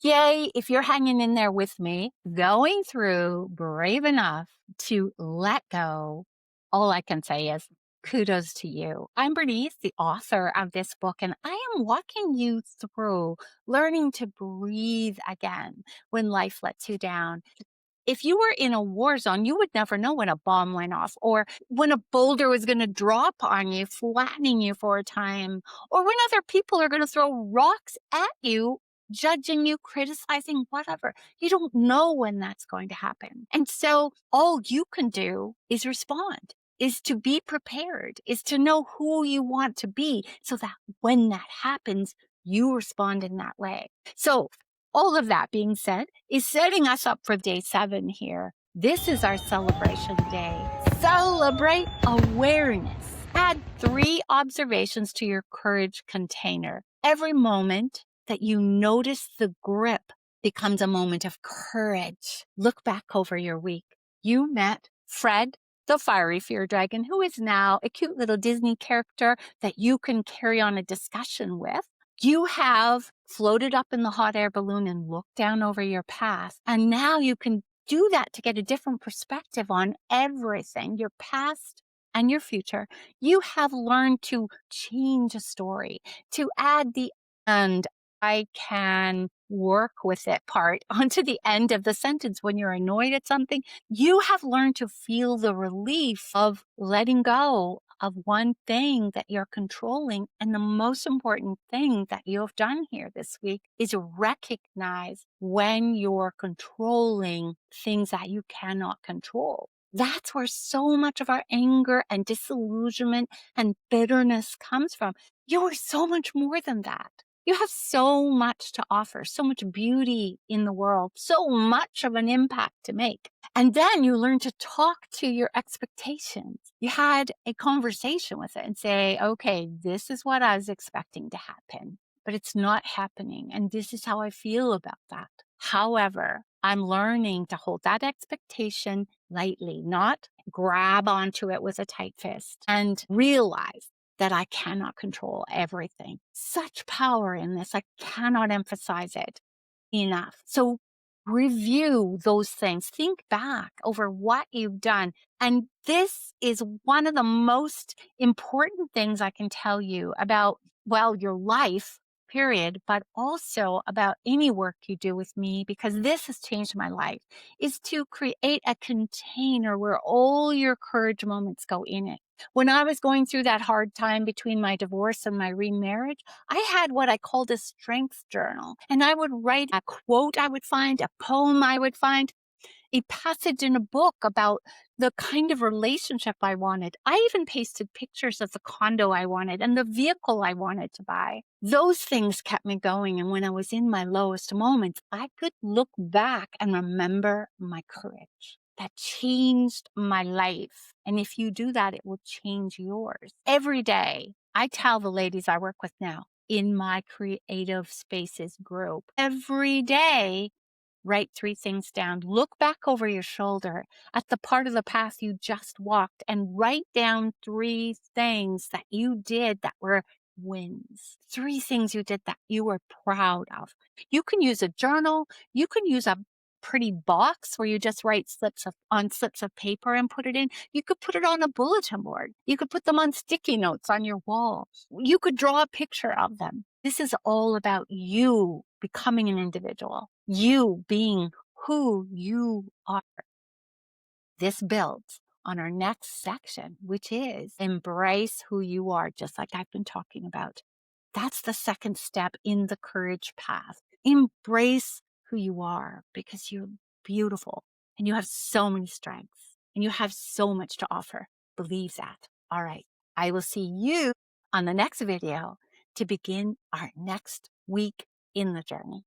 Yay, if you're hanging in there with me, going through brave enough to let go, all I can say is kudos to you. I'm Bernice, the author of this book, and I am walking you through learning to breathe again when life lets you down. If you were in a war zone, you would never know when a bomb went off or when a boulder was going to drop on you, flattening you for a time, or when other people are going to throw rocks at you, judging you, criticizing, whatever. You don't know when that's going to happen. And so all you can do is respond, is to be prepared, is to know who you want to be so that when that happens, you respond in that way. So all of that being said is setting us up for day 7 here. This is our celebration day. Celebrate awareness. Add 3 observations to your courage container. Every moment that you notice the grip becomes a moment of courage. Look back over your week. You met Fred, the fiery fear dragon, who is now a cute little Disney character that you can carry on a discussion with. You have floated up in the hot air balloon and looked down over your past. And now you can do that to get a different perspective on everything, your past and your future. You have learned to change a story, to add the and I can work with it part onto the end of the sentence when you're annoyed at something. You have learned to feel the relief of letting go of one thing that you're controlling. And the most important thing that you have done here this week is recognize when you're controlling things that you cannot control. That's where so much of our anger and disillusionment and bitterness comes from. You are so much more than that. You have so much to offer, so much beauty in the world, so much of an impact to make. And then you learn to talk to your expectations. You had a conversation with it and say, okay, this is what I was expecting to happen, but it's not happening. And this is how I feel about that. However, I'm learning to hold that expectation lightly, not grab onto it with a tight fist, and realize that I cannot control everything. Such power in this. I cannot emphasize it enough. So review those things. Think back over what you've done. And this is one of the most important things I can tell you about, well, your life, period, but also about any work you do with me, because this has changed my life, is to create a container where all your courage moments go in it. When I was going through that hard time between my divorce and my remarriage, I had what I called a strength journal. And I would write a quote I would find, a poem I would find, a passage in a book about the kind of relationship I wanted. I even pasted pictures of the condo I wanted and the vehicle I wanted to buy. Those things kept me going. And when I was in my lowest moments, I could look back and remember my courage. That changed my life. And if you do that, it will change yours. Every day, I tell the ladies I work with now in my creative spaces group, every day, write 3 things down. Look back over your shoulder at the part of the path you just walked and write down 3 things that you did that were wins. 3 things you did that you were proud of. You can use a journal. You can use a pretty box where you just write slips of paper and put it in. You could put it on a bulletin board. You could put them on sticky notes on your wall. You could draw a picture of them. This is all about you becoming an individual, you being who you are. This builds on our next section, which is embrace who you are, just like I've been talking about. That's the second step in the courage path. Embrace who you are because you're beautiful and you have so many strengths and you have so much to offer. Believe that. All right. I will see you on the next video to begin our next week in the journey.